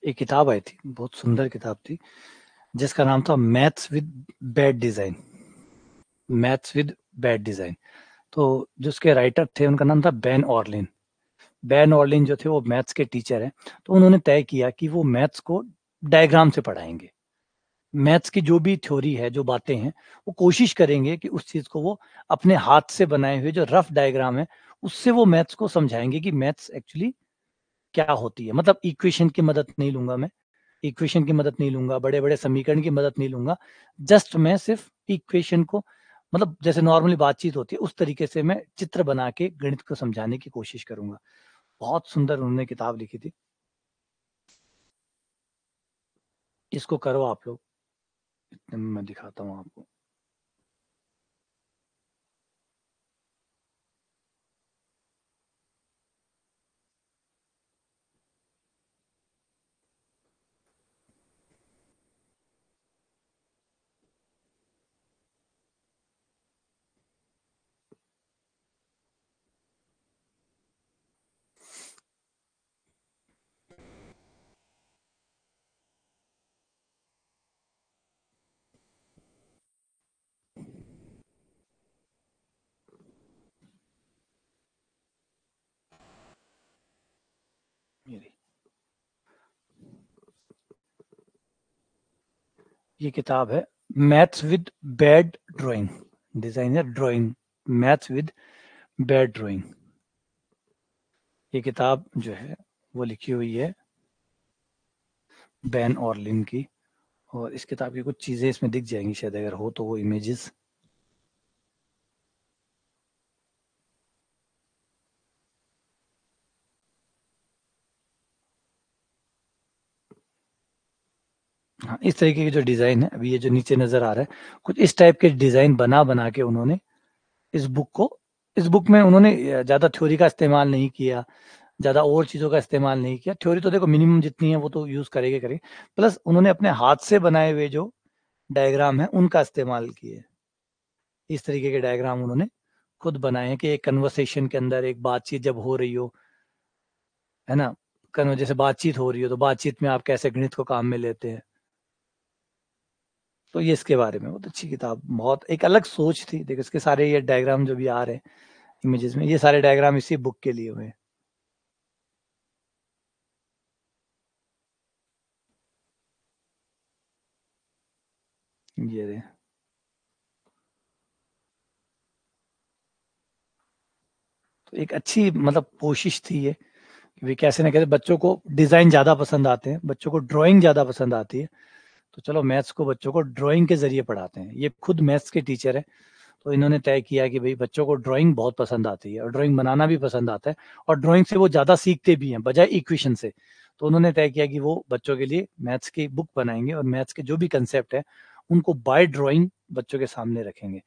एक किताब आई थी, बहुत सुंदर किताब थी, जिसका नाम था maths with bad design. Maths with bad design. तो जो उसके राइटर थे उनका नाम था बेन ऑर्लिन। बेन ऑर्लिन जो थे वो मैथ्स के टीचर हैं। तो उन्होंने तय किया कि वो मैथ्स को डायग्राम से पढ़ाएंगे। मैथ्स की जो भी थ्योरी है, जो बातें हैं, वो कोशिश करेंगे कि उस चीज को वो अपने हाथ से बनाए हुए जो रफ डायग्राम है उससे वो मैथ्स को समझाएंगे कि मैथ्स एक्चुअली क्या होती है। मतलब इक्वेशन की मदद नहीं लूंगा मैं, इक्वेशन की मदद नहीं लूंगा, बड़े बड़े समीकरण की मदद नहीं लूंगा। जस्ट मैं सिर्फ इक्वेशन को, मतलब जैसे नॉर्मली बातचीत होती है उस तरीके से मैं चित्र बना के गणित को समझाने की कोशिश करूंगा। बहुत सुंदर उन्होंने किताब लिखी थी, इसको करो आप लोग। इतने में मैं दिखाता हूँ आपको। ये किताब है maths with bad drawing, designer drawing, maths with bad drawing. ये किताब जो है वो लिखी हुई है बैन ऑर्लिन की। और इस किताब की कुछ चीजें इसमें दिख जाएंगी शायद, अगर हो तो वो इमेजेस। हाँ, इस तरीके की जो डिजाइन है, अभी ये जो नीचे नजर आ रहा है, कुछ इस टाइप के डिजाइन बना बना के उन्होंने इस बुक को, इस बुक में उन्होंने ज्यादा थ्योरी का इस्तेमाल नहीं किया, ज्यादा और चीजों का इस्तेमाल नहीं किया। थ्योरी तो देखो मिनिमम जितनी है वो तो यूज करेंगे करेंगे, प्लस उन्होंने अपने हाथ से बनाए हुए जो डायग्राम है उनका इस्तेमाल किए। इस तरीके के डायग्राम उन्होंने खुद बनाए हैं कि एक कन्वर्सेशन के अंदर, एक बातचीत जब हो रही हो, है ना, जैसे बातचीत हो रही हो तो बातचीत में आप कैसे गणित को काम में लेते हैं। तो ये इसके बारे में बहुत अच्छी किताब, बहुत एक अलग सोच थी। देखो इसके सारे ये डायग्राम जो भी आ रहे हैं इमेजेस में, ये सारे डायग्राम इसी बुक के लिए हुए हैं। ये रहे। तो एक अच्छी मतलब कोशिश थी ये कि वे कैसे ना कैसे, बच्चों को डिजाइन ज्यादा पसंद आते हैं, बच्चों को ड्राइंग ज्यादा पसंद आती है, तो चलो मैथ्स को बच्चों को ड्राइंग के जरिए पढ़ाते हैं। ये खुद मैथ्स के टीचर है, तो इन्होंने तय किया कि भाई बच्चों को ड्राइंग बहुत पसंद आती है और ड्राइंग बनाना भी पसंद आता है, और ड्राइंग से वो ज्यादा सीखते भी हैं बजाय इक्वेशन से। तो उन्होंने तय किया कि वो बच्चों के लिए मैथ्स की बुक बनाएंगे और मैथ्स के जो भी कंसेप्ट है उनको बाय ड्राइंग बच्चों के सामने रखेंगे,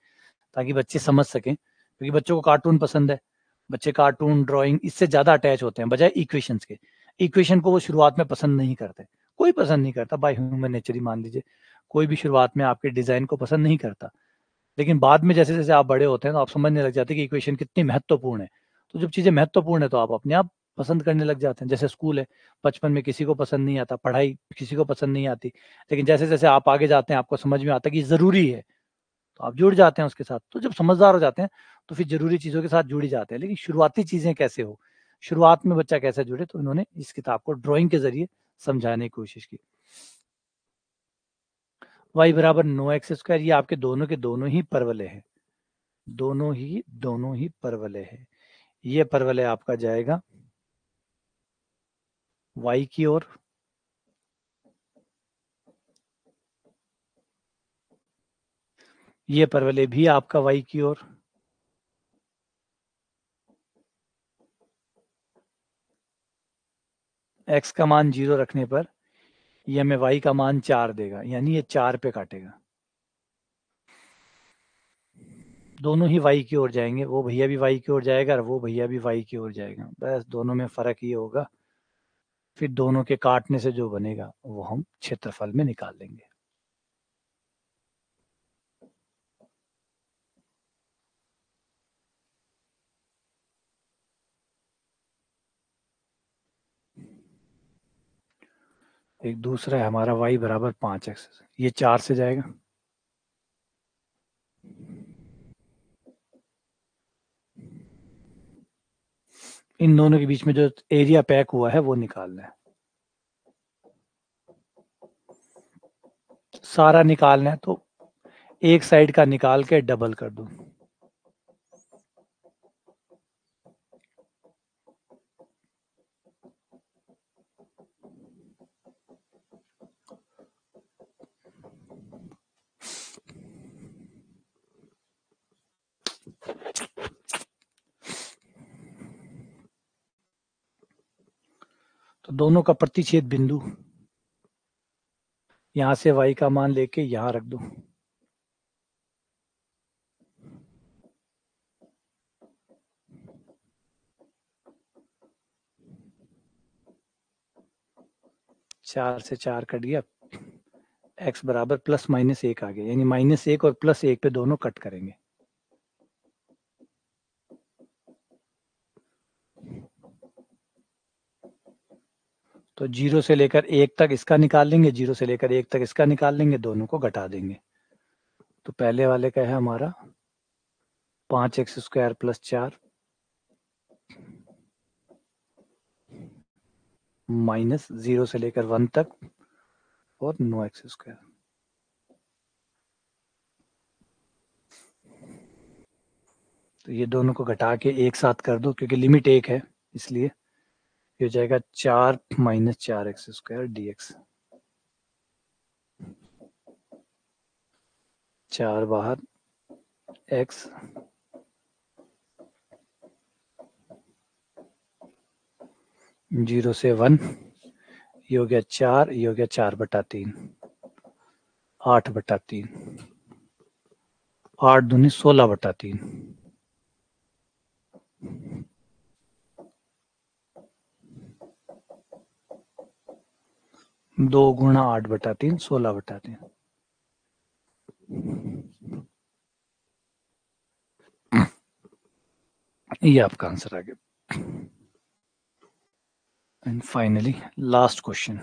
ताकि बच्चे समझ सकें। क्योंकि बच्चों को कार्टून पसंद है, बच्चे कार्टून ड्राइंग इससे ज्यादा अटैच होते हैं बजाय इक्वेशंस के। इक्वेशन को वो शुरुआत में पसंद नहीं करते, कोई पसंद नहीं करता, बाय ह्यूमन नेचर ही मान लीजिए। कोई भी शुरुआत में आपके डिजाइन को पसंद नहीं करता, लेकिन बाद में जैसे जैसे आप बड़े होते हैं तो आप समझने लग जाते हैं कि इक्वेशन कितनी महत्वपूर्ण है। तो जब चीजें महत्वपूर्ण है तो आप अपने आप पसंद करने लग जाते हैं। जैसे स्कूल है, बचपन में किसी को पसंद नहीं आता, पढ़ाई किसी को पसंद नहीं आती, लेकिन जैसे जैसे आप आगे जाते हैं आपको समझ में आता है कि जरूरी है, तो आप जुड़ जाते हैं उसके साथ। तो जब समझदार हो जाते हैं तो फिर जरूरी चीजों के साथ जुड़ ही जाते हैं। लेकिन शुरुआती चीजें कैसे हो, शुरुआत में बच्चा कैसे जुड़े, तो इन्होंने इस किताब को ड्राइंग के जरिए समझाने की कोशिश की। वाई बराबर नो एक्स स्क्वायर, ये आपके दोनों के दोनों ही परवले हैं, दोनों ही परवले हैं। ये परवलय आपका जाएगा वाई की ओर, ये परवलय भी आपका वाई की ओर। एक्स का मान 0 रखने पर ये हमें वाई का मान 4 देगा, यानी ये 4 पे काटेगा। दोनों ही वाई की ओर जाएंगे, वो भैया भी वाई की ओर जाएगा और वो भैया भी वाई की ओर जाएगा, बस दोनों में फर्क ये होगा। फिर दोनों के काटने से जो बनेगा वो हम क्षेत्रफल में निकाल लेंगे। एक दूसरा है हमारा वाई बराबर 5x, ये 4 से जाएगा, इन दोनों के बीच में जो एरिया पैक हुआ है वो निकालना है, सारा निकालना है। तो एक साइड का निकाल के डबल कर दूं, तो दोनों का प्रतिच्छेद बिंदु यहां से y का मान लेके यहां रख दूं, चार से चार कट गया, x बराबर प्लस माइनस एक आ गया, यानी माइनस एक और प्लस एक पे दोनों कट करेंगे। तो जीरो से लेकर एक तक इसका निकाल लेंगे, जीरो से लेकर एक तक इसका निकाल लेंगे, दोनों को घटा देंगे। तो पहले वाले का है हमारा 5x² प्लस 4 माइनस 0 से लेकर 1 तक और 9x²। तो ये दोनों को घटा के एक साथ कर दो, क्योंकि लिमिट एक है इसलिए। ये हो जाएगा 4 माइनस 4x² dx। 4 बाहर, x 0 से 1, ये हो गया 4, ये हो गया 4/3, 8/3, 8 दूनी 16/3, 2 गुणा 8/3, 16/3। ये आपका आंसर आ गया। एंड फाइनली लास्ट क्वेश्चन,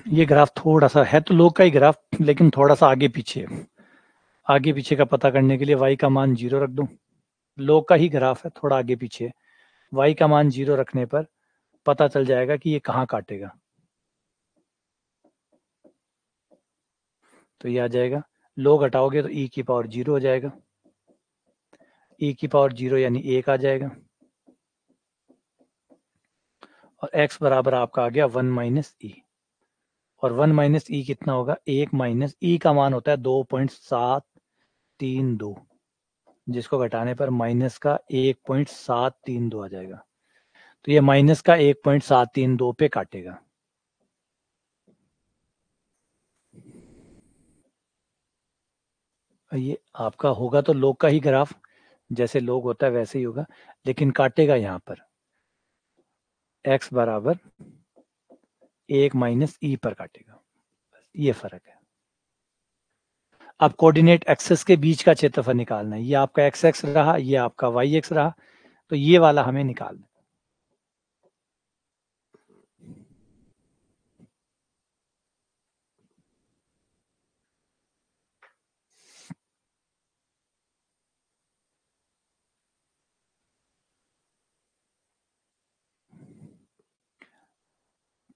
ये ग्राफ थोड़ा सा है तो लोग का ही ग्राफ, लेकिन थोड़ा सा आगे पीछे है। आगे पीछे का पता करने के लिए y का मान 0 रख दूं, लोग का ही ग्राफ है, थोड़ा आगे पीछे। y का मान 0 रखने पर पता चल जाएगा कि ये कहाँ काटेगा। तो ये आ जाएगा, लोग हटाओगे तो e की पावर 0 हो जाएगा, e की पावर 0 यानी 1 आ जाएगा, और x बराबर आपका आ गया 1 माइनस ई। और 1 माइनस ई कितना होगा, 1 माइनस ई का मान होता है 2.732, जिसको घटाने पर माइनस का 1.732 आ जाएगा। तो ये माइनस का 1.732 पे काटेगा। ये आपका होगा तो लोग का ही ग्राफ, जैसे लोग होता है वैसे ही होगा, लेकिन काटेगा यहाँ पर x बराबर 1 माइनस ई पर काटेगा, ये फर्क है। अब कोऑर्डिनेट एक्सेस के बीच का क्षेत्रफल निकालना है, ये आपका एक्स एक्स रहा, ये आपका वाई एक्स रहा, तो ये वाला हमें निकालना है।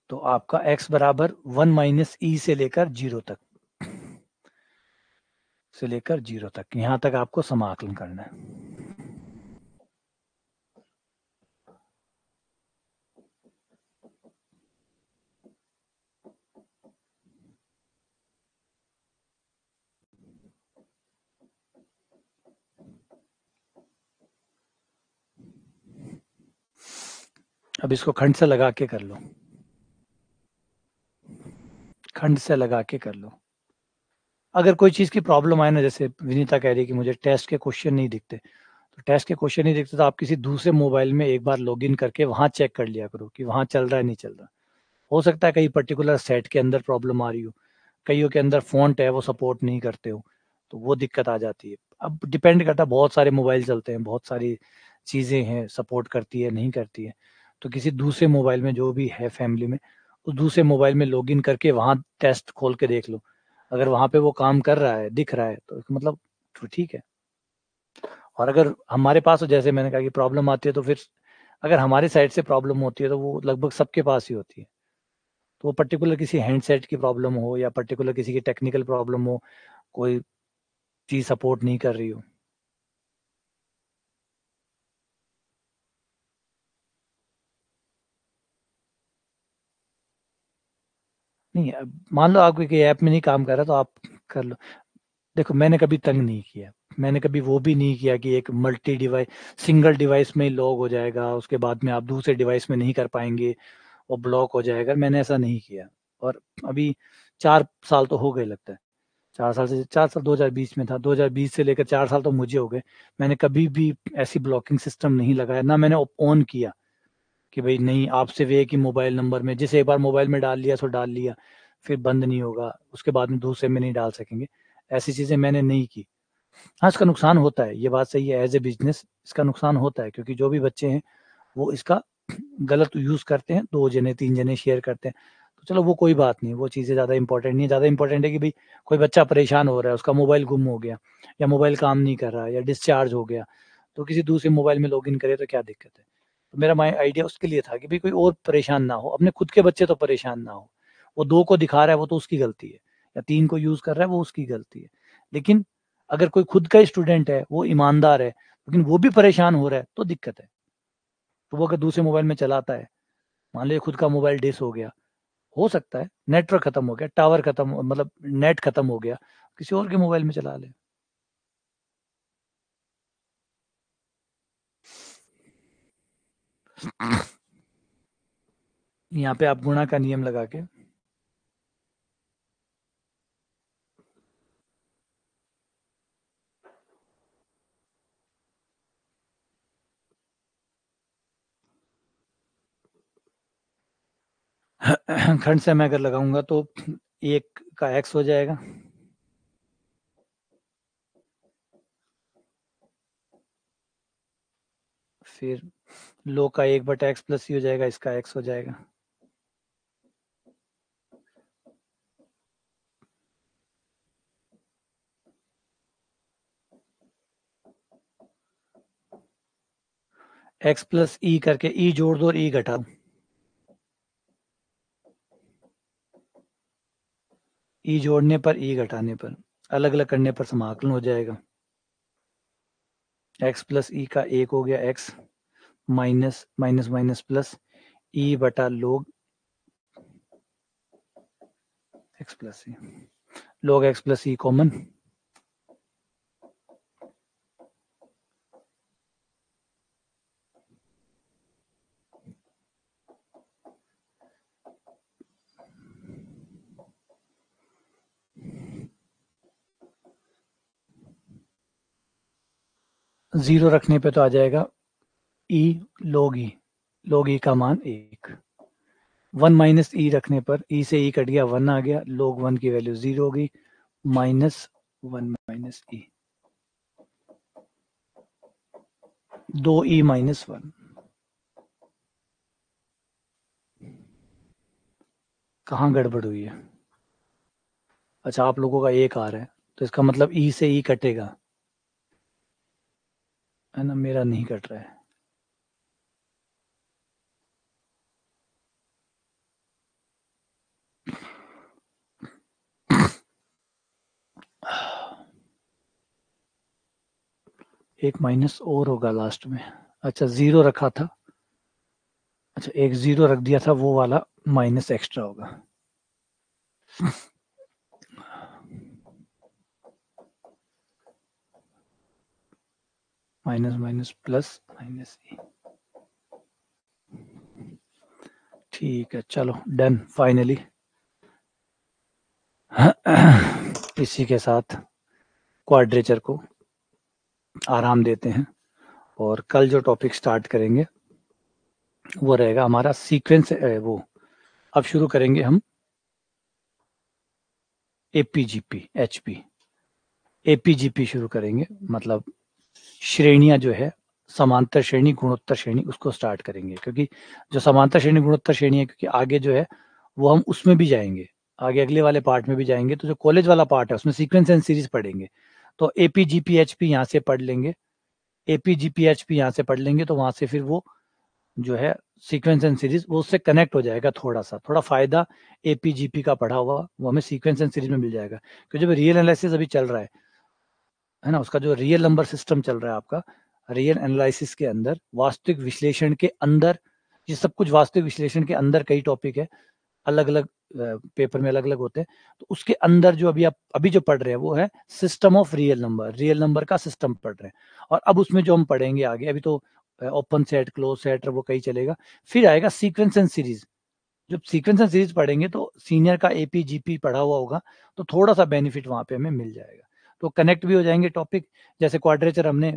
तो आपका x बराबर 1 माइनस ई से लेकर 0 तक, यहां तक आपको समाकलन करना है। अब इसको खंड से लगा के कर लो, खंड से लगा के कर लो। अगर कोई चीज़ की प्रॉब्लम आए ना, जैसे विनीता कह रही है कि मुझे टेस्ट के क्वेश्चन नहीं दिखते, तो टेस्ट के क्वेश्चन नहीं दिखते तो आप किसी दूसरे मोबाइल में एक बार लॉगिन करके वहाँ चेक कर लिया करो कि वहाँ चल रहा है नहीं चल रहा। हो सकता है कहीं पर्टिकुलर सेट के अंदर प्रॉब्लम आ रही हो, कईयों के अंदर फ़ॉन्ट है वो सपोर्ट नहीं करते हो, तो वो दिक्कत आ जाती है। अब डिपेंड करता है, बहुत सारे मोबाइल चलते हैं, बहुत सारी चीज़ें हैं, सपोर्ट करती है, नहीं करती है। तो किसी दूसरे मोबाइल में जो भी है फैमिली में, उस दूसरे मोबाइल में लॉगिन करके वहाँ टेस्ट खोल के देख लो। अगर वहाँ पे वो काम कर रहा है, दिख रहा है, तो मतलब तो ठीक है। और अगर हमारे पास, जैसे मैंने कहा कि प्रॉब्लम आती है, तो फिर अगर हमारी साइड से प्रॉब्लम होती है तो वो लगभग सबके पास ही होती है। तो वो पर्टिकुलर किसी हैंडसेट की प्रॉब्लम हो या पर्टिकुलर किसी की टेक्निकल प्रॉब्लम हो, कोई चीज़ सपोर्ट नहीं कर रही हो। नहीं, अब मान लो आपकी कोई ऐप में नहीं काम कर रहा तो आप कर लो। देखो, मैंने कभी तंग नहीं किया, मैंने कभी वो भी नहीं किया कि एक मल्टी डिवाइस, सिंगल डिवाइस में लॉग हो जाएगा, उसके बाद में आप दूसरे डिवाइस में नहीं कर पाएंगे, वो ब्लॉक हो जाएगा, मैंने ऐसा नहीं किया। और अभी 4 साल तो हो गए लगता है, 4 साल से, 4 साल 2020 में था, 2020 से लेकर 4 साल तो मुझे हो गए, मैंने कभी भी ऐसी ब्लॉकिंग सिस्टम नहीं लगाया, ना मैंने ऑन किया कि भाई नहीं, आपसे वे कि मोबाइल नंबर में, जैसे एक बार मोबाइल में डाल लिया सो डाल लिया, फिर बंद नहीं होगा, उसके बाद में दूसरे में नहीं डाल सकेंगे, ऐसी चीज़ें मैंने नहीं की। हाँ, इसका नुकसान होता है, ये बात सही है, एज ए बिजनेस इसका नुकसान होता है, क्योंकि जो भी बच्चे हैं वो इसका गलत यूज़ करते हैं, 2 जने 3 जने शेयर करते हैं। तो चलो वो कोई बात नहीं, वो चीज़ें ज़्यादा इंपॉर्टेंट नहीं है, ज़्यादा इंपॉर्टेंट है कि भाई कोई बच्चा परेशान हो रहा है, उसका मोबाइल गुम हो गया या मोबाइल काम नहीं कर रहा या डिस्चार्ज हो गया, तो किसी दूसरे मोबाइल में लॉगिन करे तो क्या दिक्कत है? तो मेरा माइ आइडिया उसके लिए था कि भाई कोई और परेशान ना हो, अपने खुद के बच्चे तो परेशान ना हो। वो 2 को दिखा रहा है वो तो उसकी गलती है, या 3 को यूज़ कर रहा है वो उसकी गलती है। लेकिन अगर कोई खुद का स्टूडेंट है, वो ईमानदार है, लेकिन वो भी परेशान हो रहा है, तो दिक्कत है। तो वो अगर दूसरे मोबाइल में चलाता है, मान लीजिए खुद का मोबाइल डिस हो गया, हो सकता है नेटवर्क खत्म हो गया, टावर खत्म, मतलब नेट खत्म हो गया, किसी और के मोबाइल में चला ले। यहाँ पे आप गुणा का नियम लगा के खंड से मैं अगर लगाऊंगा तो 1 का x हो जाएगा, फिर लो का 1/x प्लस सी हो जाएगा, इसका x हो जाएगा। x प्लस ई करके ई जोड़ दो और ई घटा दो, ई जोड़ने पर ई घटाने पर, अलग अलग करने पर समाकलन हो जाएगा। x प्लस ई का 1 हो गया x, minus minus minus plus e बटा लोग एक्स प्लस सी, लोग एक्स प्लस सी कॉमन, 0 रखने पे तो आ जाएगा ई लोग ई, लोग ई का मान 1। 1 माइनस ई रखने पर ई से ई कट गया, 1 आ गया, लोग 1 की वैल्यू 0 हो गई, माइनस 1 माइनस ई, 2e-1। कहाँ गड़बड़ हुई है? अच्छा, आप लोगों का 1 आ रहा है, तो इसका मतलब ई से ई कटेगा, है ना? मेरा नहीं कट रहा है। एक माइनस और होगा लास्ट में। अच्छा, 0 रखा था, अच्छा एक 0 रख दिया था, वो वाला माइनस एक्स्ट्रा होगा। माइनस माइनस प्लस माइनस ई, ठीक है, चलो डन फाइनली। इसी के साथ क्वाड्रेचर को आराम देते हैं और कल जो टॉपिक स्टार्ट करेंगे वो रहेगा हमारा सीक्वेंस। वो अब शुरू करेंगे हम एपीजीपी एचपी। एपीजीपी शुरू करेंगे, मतलब श्रेणियां जो है समांतर श्रेणी गुणोत्तर श्रेणी उसको स्टार्ट करेंगे, क्योंकि जो समांतर श्रेणी गुणोत्तर श्रेणी है, क्योंकि आगे जो है वो हम उसमें भी जाएंगे, आगे अगले वाले पार्ट में भी जाएंगे। तो जो कॉलेज वाला पार्ट है उसमें सीक्वेंस एंड सीरीज पढ़ेंगे, तो एपीजीपीएचपी यहाँ से पढ़ लेंगे, एपीजीपीएचपी यहाँ से पढ़ लेंगे, तो वहां से फिर वो जो है सीक्वेंस एंड सीरीज वो उससे कनेक्ट हो जाएगा। थोड़ा फायदा एपीजीपी का पढ़ा हुआ वो हमें सीक्वेंस एंड सीरीज में मिल जाएगा, क्योंकि जब रियल एनालिसिस अभी चल रहा है ना, उसका जो रियल नंबर सिस्टम चल रहा है आपका, रियल एनालिसिस के अंदर वास्तविक विश्लेषण के अंदर, ये सब कुछ वास्तविक विश्लेषण के अंदर कई टॉपिक है, अलग अलग पेपर में अलग अलग होते हैं। तो उसके अंदर जो अभी आप अभी जो पढ़ रहे हैं वो है सिस्टम ऑफ रियल नंबर का सिस्टम पढ़ रहे हैं। और अब उसमें जो हम पढ़ेंगे आगे, अभी तो ओपन सेट क्लोज सेट वो कहीं चलेगा, फिर आएगा सीक्वेंस एंड सीरीज। जब सीक्वेंस एंड सीरीज पढ़ेंगे तो सीनियर का एपीजीपी पढ़ा हुआ होगा, तो थोड़ा सा बेनिफिट वहां पे हमें मिल जाएगा, तो कनेक्ट भी हो जाएंगे टॉपिक। जैसे क्वाड्रेचर हमने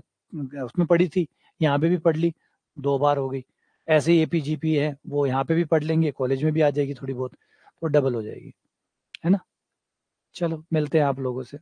उसमें पढ़ी थी, यहाँ पे भी पढ़ ली, 2 बार हो गई। ऐसे ही एपीजीपी है वो यहाँ पे भी पढ़ लेंगे, कॉलेज में भी आ जाएगी थोड़ी बहुत, तो डबल हो जाएगी, है ना। चलो मिलते हैं आप लोगों से।